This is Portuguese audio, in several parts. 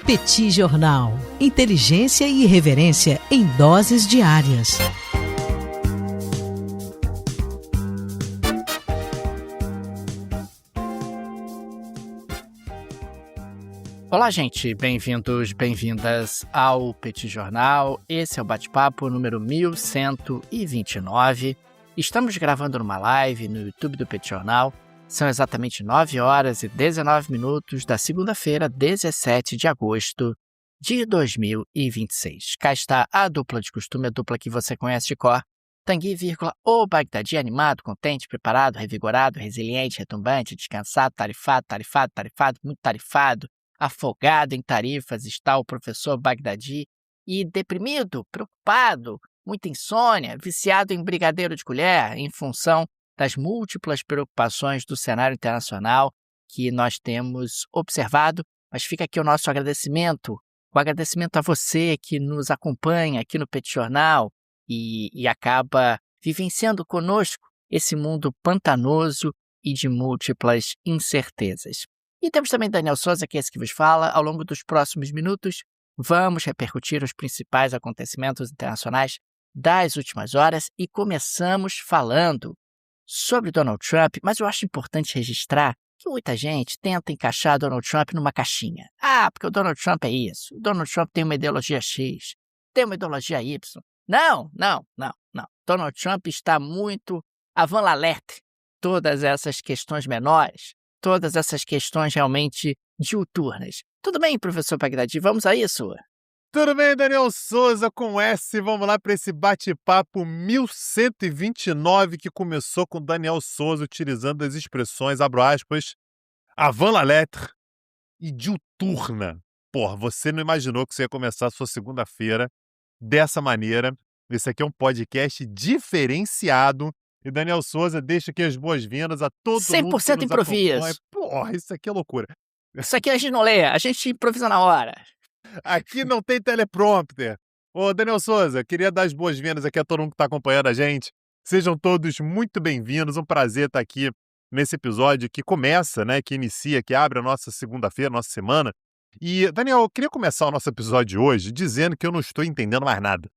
Petit Jornal. Inteligência e irreverência em doses diárias. Olá, gente. Bem-vindos, bem-vindas ao Petit Jornal. Esse é o bate-papo número 1129. Estamos gravando numa live no YouTube do Petit Jornal. São exatamente 9 horas e 19 minutos da segunda-feira, 17 de agosto de 2026. Cá está a dupla de costume, a dupla que você conhece de cor. Tanguy, o Bagdadi, animado, contente, preparado, revigorado, resiliente, retumbante, descansado, tarifado, muito tarifado, afogado em tarifas está o professor Bagdadi e deprimido, preocupado, muita insônia, viciado em brigadeiro de colher em função das múltiplas preocupações do cenário internacional que nós temos observado. Mas fica aqui o nosso agradecimento, o agradecimento a você que nos acompanha aqui no Petit Jornal e acaba vivenciando conosco esse mundo pantanoso e de múltiplas incertezas. E temos também Daniel Souza, que é esse que vos fala. Ao longo dos próximos minutos, vamos repercutir os principais acontecimentos internacionais das últimas horas e começamos falando sobre Donald Trump, mas eu acho importante registrar que muita gente tenta encaixar Donald Trump numa caixinha. Ah, porque o Donald Trump é isso, o Donald Trump tem uma ideologia X, tem uma ideologia Y. Não. Donald Trump está muito avant la lettre. Todas essas questões menores, todas essas questões realmente diuturnas. Tudo bem, professor Bagdadi, vamos a isso? Tudo bem, Daniel Souza com S. Vamos lá para esse bate-papo 1129 que começou com Daniel Souza utilizando as expressões, abro aspas, avant la lettre e diuturna. Porra, você não imaginou que você ia começar a sua segunda-feira dessa maneira. Esse aqui é um podcast diferenciado. E Daniel Souza deixa aqui as boas-vindas a todo mundo 100% improviso. Porra, isso aqui é loucura. Isso aqui a gente não lê, a gente improvisa na hora. Aqui não tem teleprompter. Ô, Daniel Souza, queria dar as boas-vindas aqui a todo mundo que está acompanhando a gente. Sejam todos muito bem-vindos. Um prazer estar aqui nesse episódio que começa, né, que inicia, que abre a nossa segunda-feira, nossa semana. E, Daniel, eu queria começar o nosso episódio de hoje dizendo que eu não estou entendendo mais nada.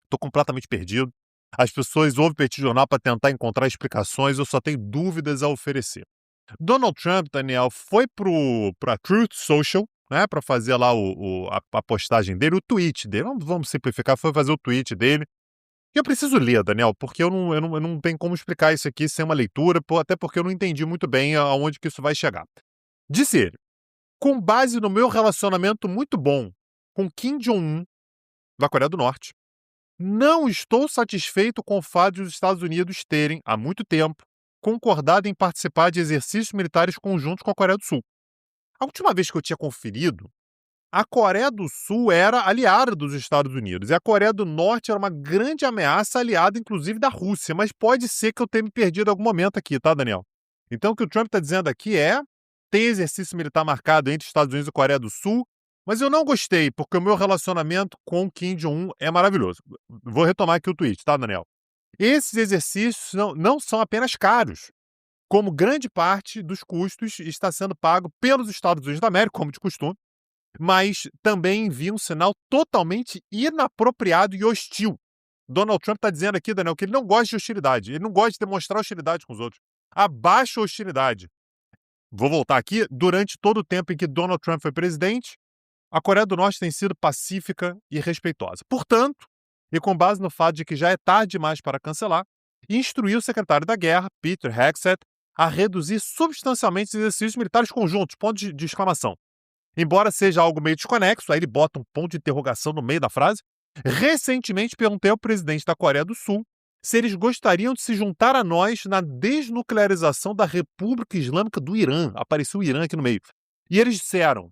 Estou completamente perdido. As pessoas ouvem o Petit Jornal para tentar encontrar explicações, eu só tenho dúvidas a oferecer. Donald Trump, Daniel, foi para Truth Social, né, para fazer lá a postagem dele, o tweet dele. Vamos simplificar, foi fazer o tweet dele. E eu preciso ler, Daniel, porque eu não tenho como explicar isso aqui sem uma leitura, até porque eu não entendi muito bem aonde que isso vai chegar. Disse ele, com base no meu relacionamento muito bom com Kim Jong-un, da Coreia do Norte, não estou satisfeito com o fato de os Estados Unidos terem, há muito tempo, concordado em participar de exercícios militares conjuntos com a Coreia do Sul. A última vez que eu tinha conferido, a Coreia do Sul era aliada dos Estados Unidos e a Coreia do Norte era uma grande ameaça aliada, inclusive, da Rússia. Mas pode ser que eu tenha me perdido em algum momento aqui, tá, Daniel? Então, o que o Trump está dizendo aqui é tem exercício militar marcado entre Estados Unidos e Coreia do Sul, mas eu não gostei, porque o meu relacionamento com Kim Jong-un é maravilhoso. Vou retomar aqui o tweet, tá, Daniel? Esses exercícios não são apenas caros, como grande parte dos custos está sendo pago pelos Estados Unidos da América, como de costume, mas também envia um sinal totalmente inapropriado e hostil. Donald Trump está dizendo aqui, Daniel, que ele não gosta de hostilidade, ele não gosta de demonstrar hostilidade com os outros. Abaixa a hostilidade. Vou voltar aqui. Durante todo o tempo em que Donald Trump foi presidente, a Coreia do Norte tem sido pacífica e respeitosa. Portanto, e com base no fato de que já é tarde demais para cancelar, instruiu o secretário da Guerra, Peter Hegseth, a reduzir substancialmente os exercícios militares conjuntos, ponto de exclamação. Embora seja algo meio desconexo, aí ele bota um ponto de interrogação no meio da frase. Recentemente perguntei ao presidente da Coreia do Sul se eles gostariam de se juntar a nós na desnuclearização da República Islâmica do Irã. Apareceu o Irã aqui no meio. E eles disseram,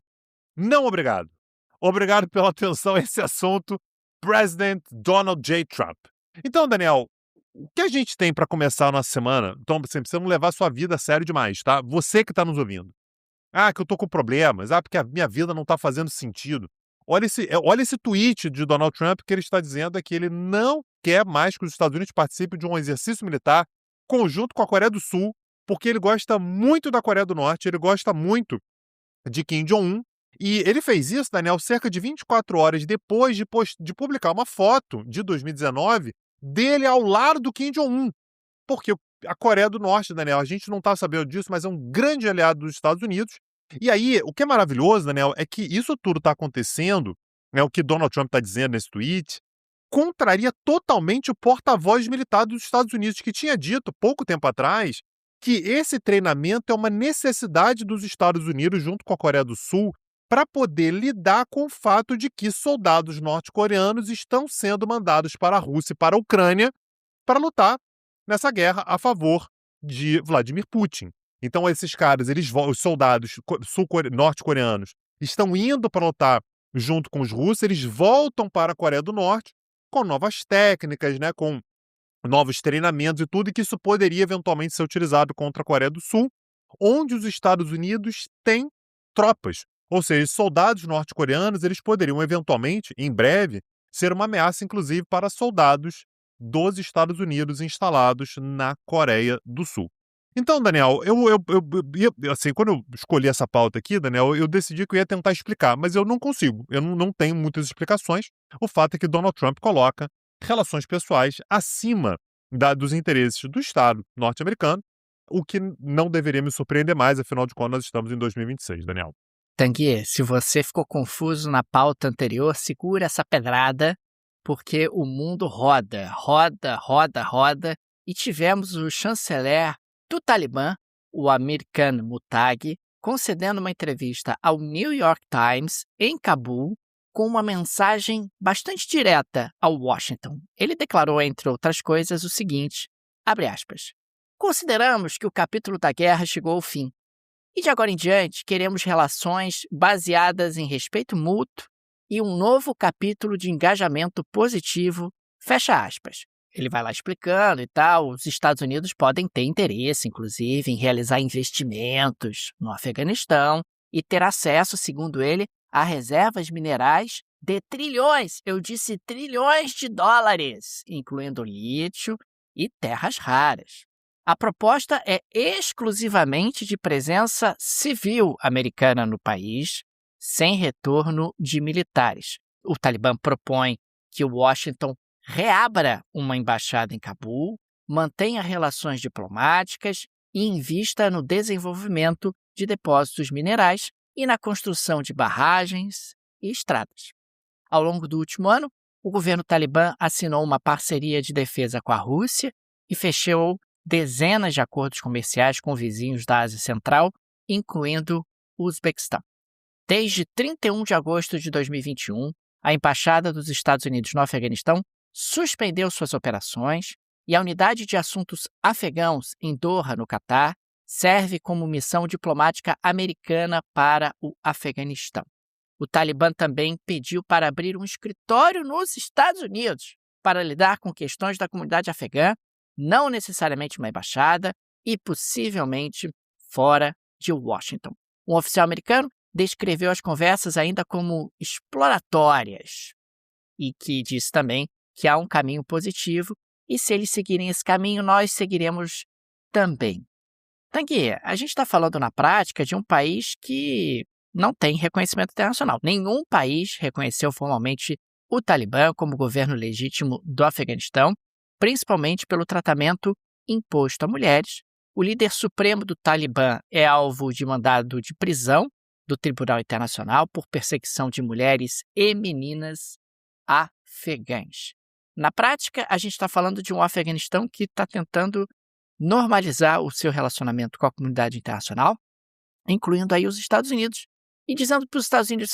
não obrigado. Obrigado pela atenção a esse assunto, President Donald J. Trump. Então, Daniel, o que a gente tem para começar a nossa semana? Então, você precisa não levar a sua vida a sério demais, tá? Você que está nos ouvindo. Ah, que eu tô com problemas. Ah, porque a minha vida não está fazendo sentido. Olha esse tweet de Donald Trump que ele está dizendo é que ele não quer mais que os Estados Unidos participem de um exercício militar conjunto com a Coreia do Sul, porque ele gosta muito da Coreia do Norte, ele gosta muito de Kim Jong-un E ele fez isso, Daniel, cerca de 24 horas depois de publicar uma foto de 2019 dele ao lado do Kim Jong-un. Porque a Coreia do Norte, Daniel, a gente não está sabendo disso, mas é um grande aliado dos Estados Unidos. E aí, o que é maravilhoso, Daniel, é que isso tudo está acontecendo, o que Donald Trump está dizendo nesse tweet, contraria totalmente o porta-voz militar dos Estados Unidos, que tinha dito, pouco tempo atrás, que esse treinamento é uma necessidade dos Estados Unidos, junto com a Coreia do Sul, para poder lidar com o fato de que soldados norte-coreanos estão sendo mandados para a Rússia e para a Ucrânia para lutar nessa guerra a favor de Vladimir Putin. Então, esses caras, os soldados norte-coreanos, estão indo para lutar junto com os russos, eles voltam para a Coreia do Norte com novas técnicas, né, com novos treinamentos e tudo, e que isso poderia eventualmente ser utilizado contra a Coreia do Sul, onde os Estados Unidos têm tropas. Ou seja, soldados norte-coreanos, eles poderiam eventualmente, em breve, ser uma ameaça, inclusive, para soldados dos Estados Unidos instalados na Coreia do Sul. Então, Daniel, assim, quando eu escolhi essa pauta aqui, Daniel, eu decidi que eu ia tentar explicar, mas eu não consigo. Eu não tenho muitas explicações. O fato é que Donald Trump coloca relações pessoais acima dos interesses do Estado norte-americano, o que não deveria me surpreender mais, afinal de contas, nós estamos em 2026, Daniel. Tanguy, se você ficou confuso na pauta anterior, segura essa pedrada, porque o mundo roda, e tivemos o chanceler do Talibã, o Amir Khan Muttaqi, concedendo uma entrevista ao New York Times, em Cabul, com uma mensagem bastante direta ao Washington. Ele declarou, entre outras coisas, o seguinte, abre aspas, consideramos que o capítulo da guerra chegou ao fim, e de agora em diante queremos relações baseadas em respeito mútuo e um novo capítulo de engajamento positivo, fecha aspas. Ele vai lá explicando e tal, os Estados Unidos podem ter interesse, inclusive, em realizar investimentos no Afeganistão e ter acesso, segundo ele, a reservas minerais de trilhões, eu disse trilhões de dólares, incluindo lítio e terras raras. A proposta é exclusivamente de presença civil americana no país, sem retorno de militares. O Talibã propõe que Washington reabra uma embaixada em Cabul, mantenha relações diplomáticas e invista no desenvolvimento de depósitos minerais e na construção de barragens e estradas. Ao longo do último ano, o governo talibã assinou uma parceria de defesa com a Rússia e fechou dezenas de acordos comerciais com vizinhos da Ásia Central, incluindo o Uzbequistão. Desde 31 de agosto de 2021, a Embaixada dos Estados Unidos no Afeganistão suspendeu suas operações e a Unidade de Assuntos Afegãos em Doha, no Catar, serve como missão diplomática americana para o Afeganistão. O Talibã também pediu para abrir um escritório nos Estados Unidos para lidar com questões da comunidade afegã, não necessariamente uma embaixada e possivelmente fora de Washington. Um oficial americano descreveu as conversas ainda como exploratórias e que disse também que há um caminho positivo e se eles seguirem esse caminho, nós seguiremos também. Tanguy, a gente está falando na prática de um país que não tem reconhecimento internacional. Nenhum país reconheceu formalmente o Talibã como governo legítimo do Afeganistão, principalmente pelo tratamento imposto a mulheres. O líder supremo do Talibã é alvo de mandado de prisão do Tribunal Internacional por perseguição de mulheres e meninas afegãs. Na prática, a gente está falando de um Afeganistão que está tentando normalizar o seu relacionamento com a comunidade internacional, incluindo aí os Estados Unidos, e dizendo para os Estados Unidos,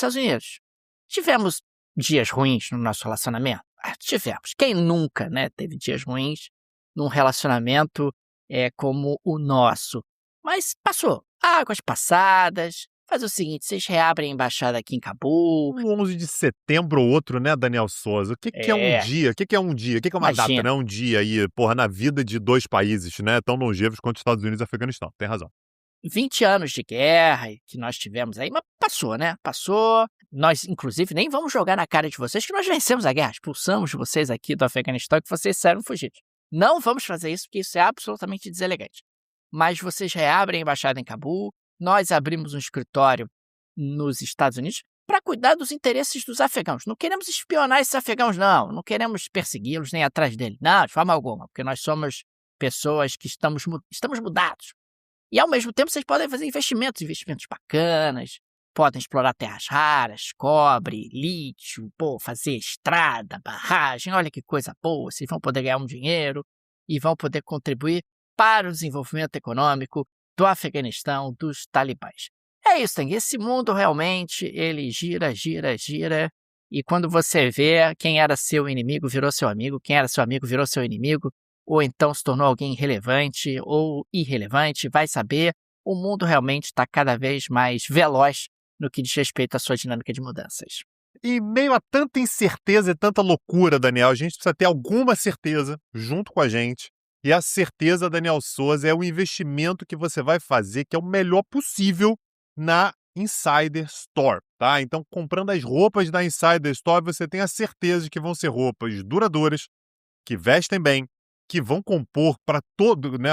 tivemos dias ruins no nosso relacionamento? Tivemos. Quem nunca, né, teve dias ruins num relacionamento como o nosso? Mas passou. Águas passadas. Faz o seguinte, vocês reabrem a embaixada aqui em Cabul. Um 11 de setembro ou outro, né, Daniel Souza? O que é um dia? O que é um dia? O que é uma data, né? Um dia aí, porra, na vida de dois países, né, tão longevos quanto os Estados Unidos e Afeganistão. Tem razão. 20 anos de guerra que nós tivemos aí, mas passou, né? Passou. Nós, inclusive, nem vamos jogar na cara de vocês que nós vencemos a guerra. Expulsamos vocês aqui do Afeganistão que vocês saíram fugidos. Não vamos fazer isso porque isso é absolutamente deselegante. Mas vocês reabrem a embaixada em Cabul. Nós abrimos um escritório nos Estados Unidos para cuidar dos interesses dos afegãos. Não queremos espionar esses afegãos, não. Não queremos persegui-los nem atrás deles. Não, de forma alguma, porque nós somos pessoas que estamos mudados. E, ao mesmo tempo, vocês podem fazer investimentos bacanas, podem explorar terras raras, cobre, lítio, fazer estrada, barragem, olha que coisa boa. Vocês vão poder ganhar um dinheiro e vão poder contribuir para o desenvolvimento econômico do Afeganistão, dos talibãs. É isso, Tang. Esse mundo realmente, ele gira, e quando você vê quem era seu inimigo virou seu amigo, quem era seu amigo virou seu inimigo, ou então se tornou alguém relevante ou irrelevante, vai saber, o mundo realmente está cada vez mais veloz no que diz respeito à sua dinâmica de mudanças. Em meio a tanta incerteza e tanta loucura, Daniel, a gente precisa ter alguma certeza junto com a gente. E a certeza, Daniel Souza, é o investimento que você vai fazer, que é o melhor possível na Insider Store, tá? Então, comprando as roupas da Insider Store, você tem a certeza de que vão ser roupas duradouras, que vestem bem, que vão compor para todo, né,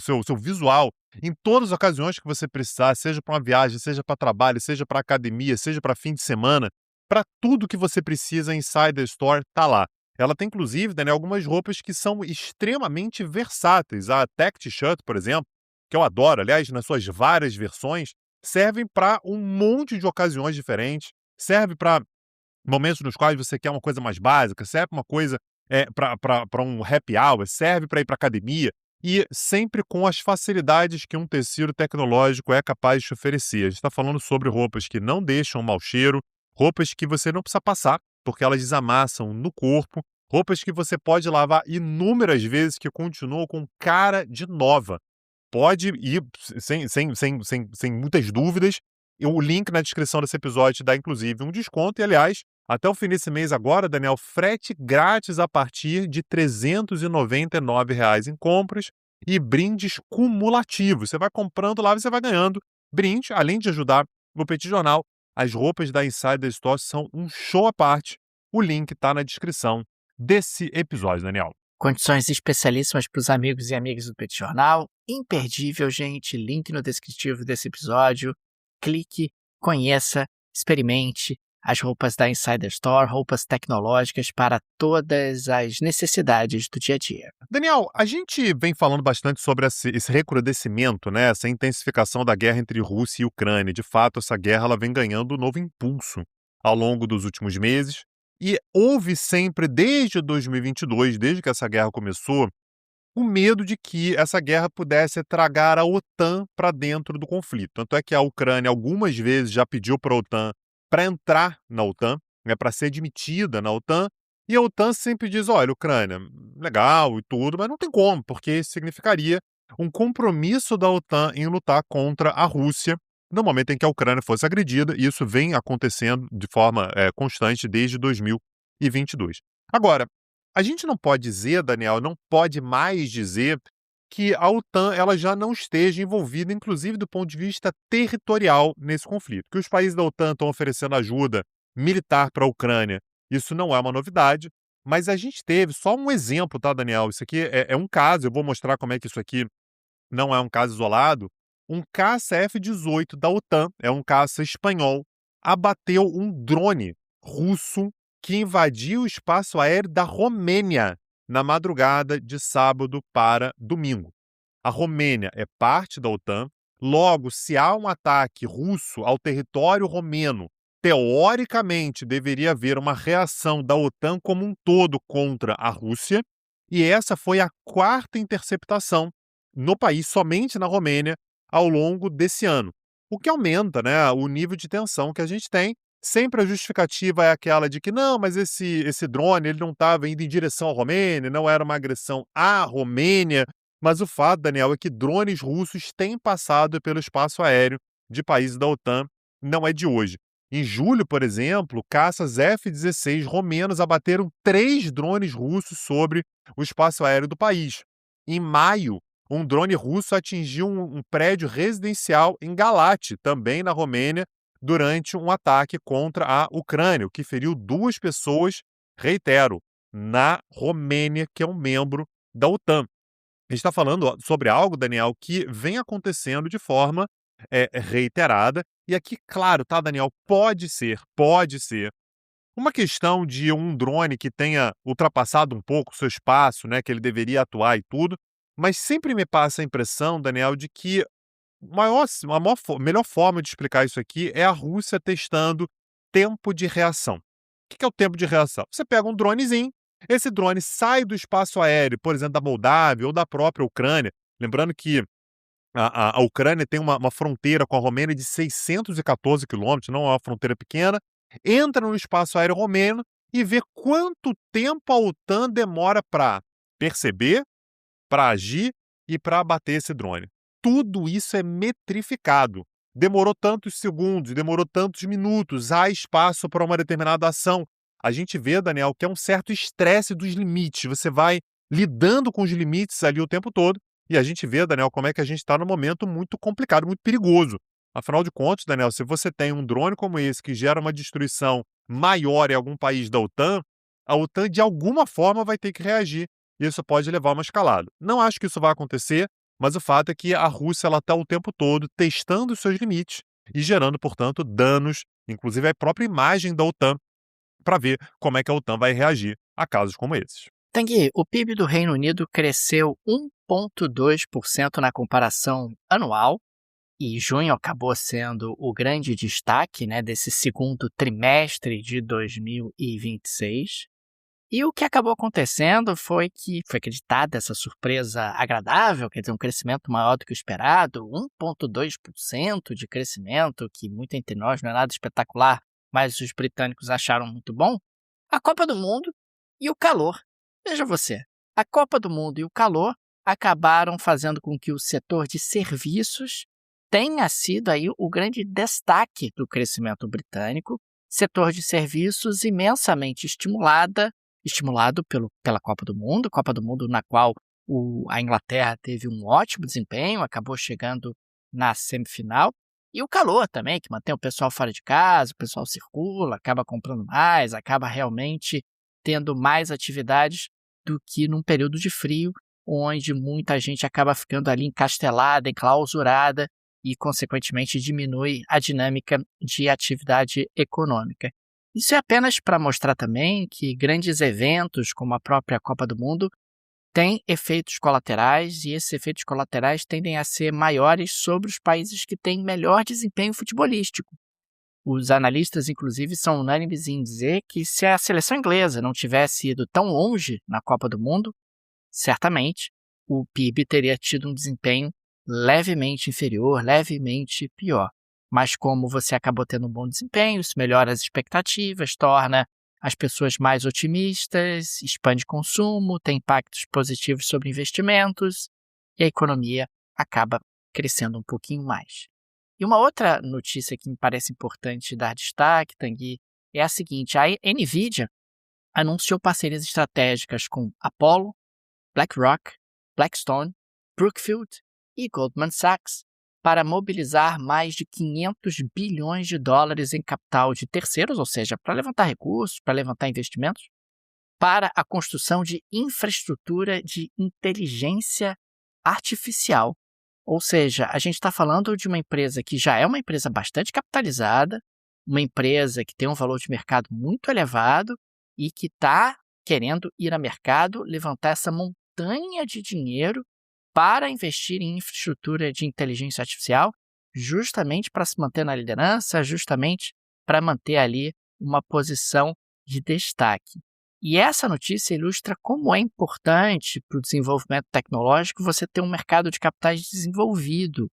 seu visual em todas as ocasiões que você precisar, seja para uma viagem, seja para trabalho, seja para academia, seja para fim de semana, para tudo que você precisa, a Insider Store tá lá. Ela tem, inclusive, Daniel, algumas roupas que são extremamente versáteis. A Tech T-shirt, por exemplo, que eu adoro, aliás, nas suas várias versões, servem para um monte de ocasiões diferentes, serve para momentos nos quais você quer uma coisa mais básica, serve para uma coisa para um happy hour, serve para ir para academia, e sempre com as facilidades que um tecido tecnológico é capaz de te oferecer. A gente está falando sobre roupas que não deixam mau cheiro, roupas que você não precisa passar, porque elas desamassam no corpo, roupas que você pode lavar inúmeras vezes que continuam com cara de nova. Pode ir sem muitas dúvidas. E o link na descrição desse episódio te dá, inclusive, um desconto. E, aliás, até o fim desse mês agora, Daniel, frete grátis a partir de R$ 399 em compras e brindes cumulativos. Você vai comprando lá e você vai ganhando brinde, além de ajudar o Petit Jornal. As roupas da Insider Store são um show à parte. O link está na descrição desse episódio, Daniel. Condições especialíssimas para os amigos e amigas do Petit Jornal. Imperdível, gente. Link no descritivo desse episódio. Clique, conheça, experimente as roupas da Insider Store, roupas tecnológicas para todas as necessidades do dia a dia. Daniel, a gente vem falando bastante sobre esse recrudescimento, né? Essa intensificação da guerra entre Rússia e Ucrânia. De fato, essa guerra ela vem ganhando um novo impulso ao longo dos últimos meses. E houve sempre, desde 2022, desde que essa guerra começou, o medo de que essa guerra pudesse tragar a OTAN para dentro do conflito. Tanto é que a Ucrânia algumas vezes já pediu para a OTAN para entrar na OTAN, né, para ser admitida na OTAN, e a OTAN sempre diz, olha, Ucrânia, legal e tudo, mas não tem como, porque isso significaria um compromisso da OTAN em lutar contra a Rússia no momento em que a Ucrânia fosse agredida, e isso vem acontecendo de forma constante desde 2022. Agora, a gente não pode dizer, Daniel, não pode mais dizer que a OTAN ela já não esteja envolvida, inclusive do ponto de vista territorial, nesse conflito. Que os países da OTAN estão oferecendo ajuda militar para a Ucrânia, isso não é uma novidade, mas a gente teve só um exemplo, tá, Daniel? Isso aqui é um caso, eu vou mostrar como é que isso aqui não é um caso isolado. Um caça F-18 da OTAN, é um caça espanhol, abateu um drone russo que invadiu o espaço aéreo da Romênia na madrugada de sábado para domingo. A Romênia é parte da OTAN, logo, se há um ataque russo ao território romeno, teoricamente deveria haver uma reação da OTAN como um todo contra a Rússia, e essa foi a quarta interceptação no país, somente na Romênia, ao longo desse ano. O que aumenta, né, o nível de tensão que a gente tem. Sempre a justificativa é aquela de que não, mas esse drone ele não estava indo em direção à Romênia, não era uma agressão à Romênia. Mas o fato, Daniel, é que drones russos têm passado pelo espaço aéreo de países da OTAN, não é de hoje. Em julho, por exemplo, caças F-16 romenos abateram 3 drones russos sobre o espaço aéreo do país. Em maio, um drone russo atingiu um prédio residencial em Galate, também na Romênia, durante um ataque contra a Ucrânia, o que feriu 2 pessoas, reitero, na Romênia, que é um membro da OTAN. A gente está falando sobre algo, Daniel, que vem acontecendo de forma reiterada. E aqui, claro, tá, Daniel, pode ser uma questão de um drone que tenha ultrapassado um pouco o seu espaço, né, que ele deveria atuar e tudo, mas sempre me passa a impressão, Daniel, de que melhor forma de explicar isso aqui é a Rússia testando tempo de reação. O que é o tempo de reação? Você pega um dronezinho, esse drone sai do espaço aéreo, por exemplo, da Moldávia ou da própria Ucrânia. Lembrando que a Ucrânia tem uma fronteira com a Romênia de 614 quilômetros, não é uma fronteira pequena, entra no espaço aéreo romeno e vê quanto tempo a OTAN demora para perceber, para agir e para abater esse drone. Tudo isso é metrificado. Demorou tantos segundos, demorou tantos minutos, há espaço para uma determinada ação. A gente vê, Daniel, que é um certo estresse dos limites. Você vai lidando com os limites ali o tempo todo. E a gente vê, Daniel, como é que a gente está num momento muito complicado, muito perigoso. Afinal de contas, Daniel, se você tem um drone como esse que gera uma destruição maior em algum país da OTAN, a OTAN de alguma forma vai ter que reagir. E isso pode levar a uma escalada. Não acho que isso vai acontecer, mas o fato é que a Rússia está o tempo todo testando os seus limites e gerando, portanto, danos, inclusive à própria imagem da OTAN, para ver como é que a OTAN vai reagir a casos como esses. Tanguy, o PIB do Reino Unido cresceu 1,2% na comparação anual, e junho acabou sendo o grande destaque, né, desse segundo trimestre de 2026. E o que acabou acontecendo foi que foi acreditada essa surpresa agradável, quer dizer, um crescimento maior do que o esperado, 1,2% de crescimento, que muito entre nós não é nada espetacular, mas os britânicos acharam muito bom. A Copa do Mundo e o calor. Veja você, a Copa do Mundo e o calor acabaram fazendo com que o setor de serviços tenha sido aí o grande destaque do crescimento britânico, setor de serviços imensamente estimulado pela Copa do Mundo na qual a Inglaterra teve um ótimo desempenho, acabou chegando na semifinal, e o calor também, que mantém o pessoal fora de casa, o pessoal circula, acaba comprando mais, acaba realmente tendo mais atividades do que num período de frio, onde muita gente acaba ficando ali encastelada, enclausurada, e, consequentemente, diminui a dinâmica de atividade econômica. Isso é apenas para mostrar também que grandes eventos, como a própria Copa do Mundo, têm efeitos colaterais, e esses efeitos colaterais tendem a ser maiores sobre os países que têm melhor desempenho futebolístico. Os analistas, inclusive, são unânimes em dizer que se a seleção inglesa não tivesse ido tão longe na Copa do Mundo, certamente o PIB teria tido um desempenho levemente inferior, levemente pior. Mas como você acabou tendo um bom desempenho, isso melhora as expectativas, torna as pessoas mais otimistas, expande consumo, tem impactos positivos sobre investimentos e a economia acaba crescendo um pouquinho mais. E uma outra notícia que me parece importante dar destaque, Tanguy, é a seguinte: a NVIDIA anunciou parcerias estratégicas com Apollo, BlackRock, Blackstone, Brookfield e Goldman Sachs para mobilizar mais de 500 bilhões de dólares em capital de terceiros, ou seja, para levantar recursos, para levantar investimentos, para a construção de infraestrutura de inteligência artificial. Ou seja, a gente está falando de uma empresa que já é uma empresa bastante capitalizada, uma empresa que tem um valor de mercado muito elevado e que está querendo ir a mercado, levantar essa montanha de dinheiro para investir em infraestrutura de inteligência artificial, justamente para se manter na liderança, justamente para manter ali uma posição de destaque. E essa notícia ilustra como é importante para o desenvolvimento tecnológico você ter um mercado de capitais desenvolvido,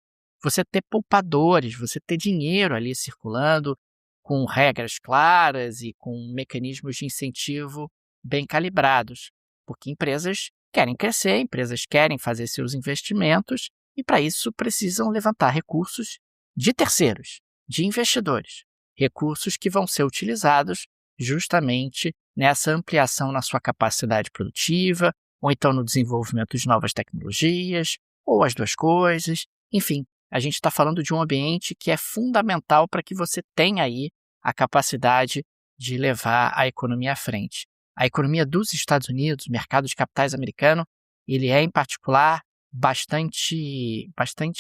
você ter poupadores, você ter dinheiro ali circulando com regras claras e com mecanismos de incentivo bem calibrados, porque empresas querem crescer, empresas querem fazer seus investimentos e, para isso, precisam levantar recursos de terceiros, de investidores, recursos que vão ser utilizados justamente nessa ampliação na sua capacidade produtiva, ou então no desenvolvimento de novas tecnologias, ou as duas coisas. Enfim, a gente está falando de um ambiente que é fundamental para que você tenha aí a capacidade de levar a economia à frente. A economia dos Estados Unidos, o mercado de capitais americano, ele é, em particular, bastante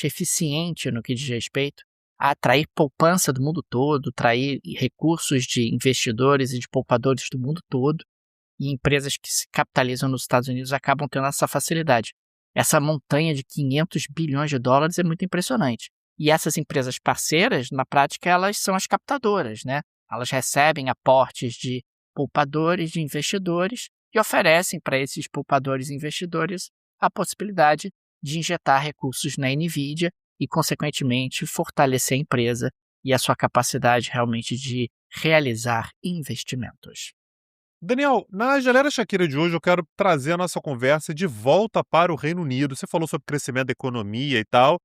eficiente no que diz respeito a atrair poupança do mundo todo, atrair recursos de investidores e de poupadores do mundo todo, e empresas que se capitalizam nos Estados Unidos acabam tendo essa facilidade. Essa montanha de 500 bilhões de dólares é muito impressionante. E essas empresas parceiras, na prática, elas são as captadoras, né? Elas recebem aportes de poupadores, de investidores, e oferecem para esses poupadores e investidores a possibilidade de injetar recursos na NVIDIA e, consequentemente, fortalecer a empresa e a sua capacidade realmente de realizar investimentos. Daniel, na Geleira Shakira de hoje eu quero trazer a nossa conversa de volta para o Reino Unido. Você falou sobre crescimento da economia e tal,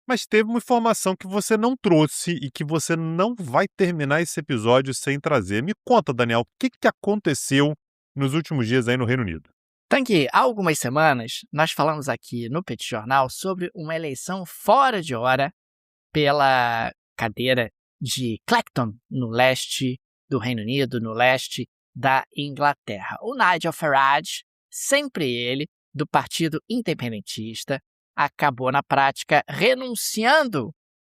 mas teve uma informação que você não trouxe e que você não vai terminar esse episódio sem trazer. Me conta, Daniel, o que aconteceu nos últimos dias aí no Reino Unido? Tanque, há algumas semanas nós falamos aqui no Petit Jornal sobre uma eleição fora de hora pela cadeira de Clacton, no leste do Reino Unido, no leste da Inglaterra. O Nigel Farage, sempre ele, do Partido Independentista, acabou na prática renunciando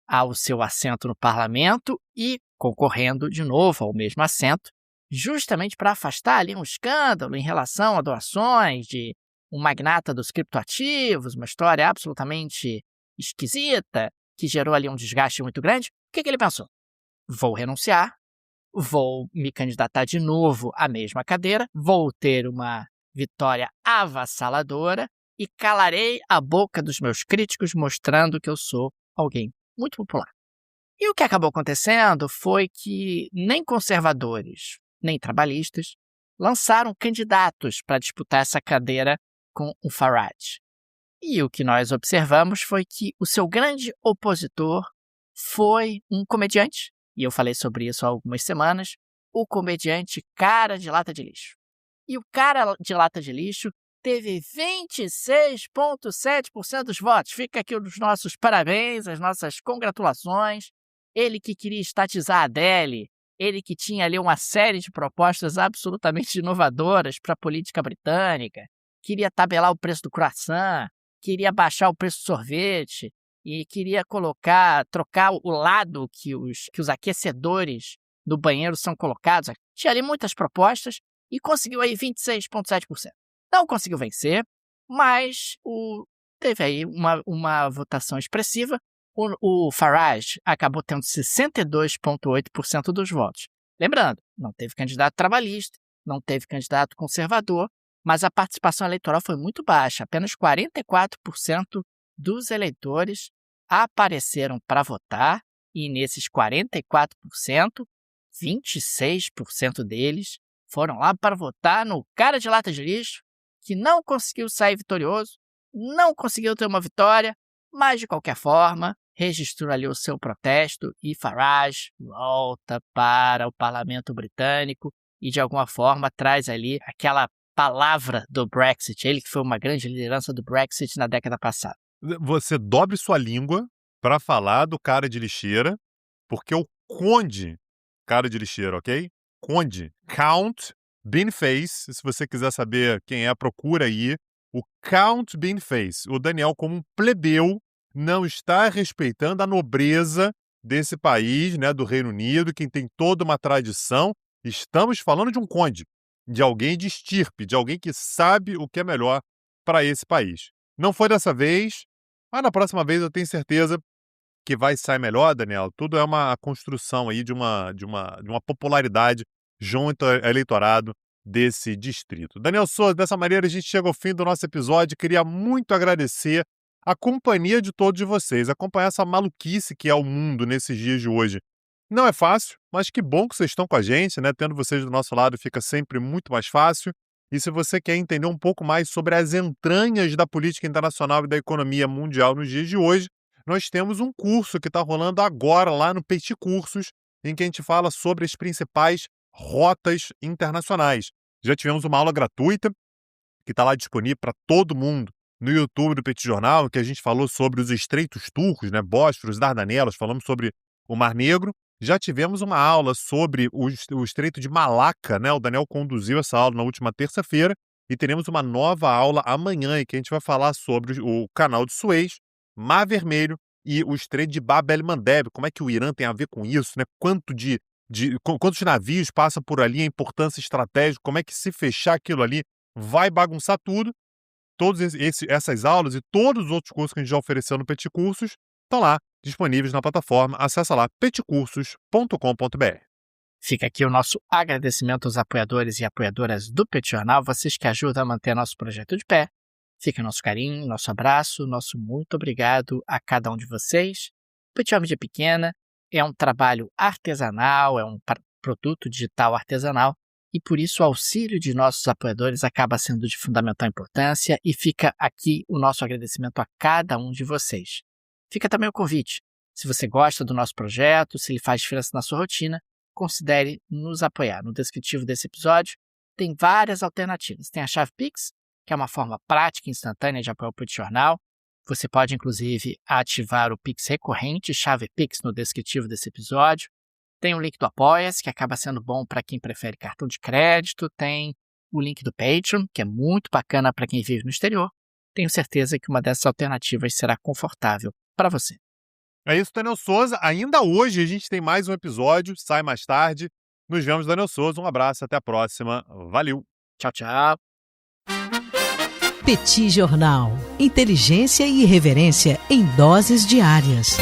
ao seu assento no parlamento e concorrendo de novo ao mesmo assento, justamente para afastar ali um escândalo em relação a doações de um magnata dos criptoativos, uma história absolutamente esquisita, que gerou ali um desgaste muito grande. O que ele pensou? Vou renunciar, vou me candidatar de novo à mesma cadeira, vou ter uma vitória avassaladora e calarei a boca dos meus críticos, mostrando que eu sou alguém muito popular. E o que acabou acontecendo foi que nem conservadores, nem trabalhistas lançaram candidatos para disputar essa cadeira com o Farage. E o que nós observamos foi que o seu grande opositor foi um comediante, e eu falei sobre isso há algumas semanas, o comediante Cara de Lata de Lixo. E o Cara de Lata de Lixo teve 26,7% dos votos. Fica aqui os nossos parabéns, as nossas congratulações. Ele que queria estatizar a Adele, ele que tinha ali uma série de propostas absolutamente inovadoras para a política britânica, queria tabelar o preço do croissant, queria baixar o preço do sorvete e queria trocar o lado que os aquecedores do banheiro são colocados. Tinha ali muitas propostas e conseguiu aí 26,7%. Não conseguiu vencer, mas teve aí uma votação expressiva. O Farage acabou tendo 62,8% dos votos. Lembrando, não teve candidato trabalhista, não teve candidato conservador, mas a participação eleitoral foi muito baixa. Apenas 44% dos eleitores apareceram para votar e nesses 44%, 26% deles foram lá para votar no Cara de Lata de Lixo, que não conseguiu sair vitorioso, não conseguiu ter uma vitória, mas de qualquer forma registrou ali o seu protesto e Farage volta para o parlamento britânico e de alguma forma traz ali aquela palavra do Brexit, ele que foi uma grande liderança do Brexit na década passada. Você dobre sua língua para falar do Cara de Lixeira, porque o Conde Cara de Lixeira, ok? Conde, Count Beanface, se você quiser saber quem é, procura aí. O Count Beanface, o Daniel como um plebeu, não está respeitando a nobreza desse país, né, do Reino Unido, que tem toda uma tradição. Estamos falando de um conde, de alguém de estirpe, de alguém que sabe o que é melhor para esse país. Não foi dessa vez, mas na próxima vez eu tenho certeza que vai sair melhor, Daniel. Tudo é uma construção aí de uma popularidade junto ao eleitorado desse distrito. Daniel Souza, dessa maneira a gente chega ao fim do nosso episódio. Queria muito agradecer a companhia de todos vocês, acompanhar essa maluquice que é o mundo nesses dias de hoje. Não é fácil, mas que bom que vocês estão com a gente, né? Tendo vocês do nosso lado fica sempre muito mais fácil. E se você quer entender um pouco mais sobre as entranhas da política internacional e da economia mundial nos dias de hoje, nós temos um curso que está rolando agora lá no Petit Cursos, em que a gente fala sobre as principais rotas internacionais. Já tivemos uma aula gratuita, que está lá disponível para todo mundo no YouTube do Petit Jornal, que a gente falou sobre os estreitos turcos, né, Bósforos, Dardanelos, falamos sobre o Mar Negro. Já tivemos uma aula sobre o Estreito de Malaca, né? O Daniel conduziu essa aula na última terça-feira. e teremos uma nova aula amanhã em que a gente vai falar sobre o canal de Suez, Mar Vermelho e o Estreito de Bab el-Mandeb. Como é que o Irã tem a ver com isso, né? Quantos navios passam por ali, a importância estratégica, como é que se fechar aquilo ali vai bagunçar tudo. Todas essas aulas e todos os outros cursos que a gente já ofereceu no Petit Cursos estão lá, disponíveis na plataforma. Acessa lá, petcursos.com.br. Fica aqui o nosso agradecimento aos apoiadores e apoiadoras do Petit Jornal, vocês que ajudam a manter nosso projeto de pé. Fica nosso carinho, nosso abraço, nosso muito obrigado a cada um de vocês. O Petit Mídia Pequena é um trabalho artesanal, é um produto digital artesanal, e por isso o auxílio de nossos apoiadores acaba sendo de fundamental importância, e fica aqui o nosso agradecimento a cada um de vocês. Fica também o convite. Se você gosta do nosso projeto, se ele faz diferença na sua rotina, considere nos apoiar. No descritivo desse episódio tem várias alternativas. Tem a chave Pix, que é uma forma prática e instantânea de apoiar o Petit Jornal. Você pode, inclusive, ativar o Pix recorrente, chave Pix, no descritivo desse episódio. Tem o link do Apoia-se, que acaba sendo bom para quem prefere cartão de crédito. Tem o link do Patreon, que é muito bacana para quem vive no exterior. Tenho certeza que uma dessas alternativas será confortável para você. É isso, Daniel Souza. Ainda hoje a gente tem mais um episódio, sai mais tarde. Nos vemos, Daniel Souza. Um abraço, até a próxima. Valeu. Tchau, tchau. Petit Jornal. Inteligência e irreverência em doses diárias.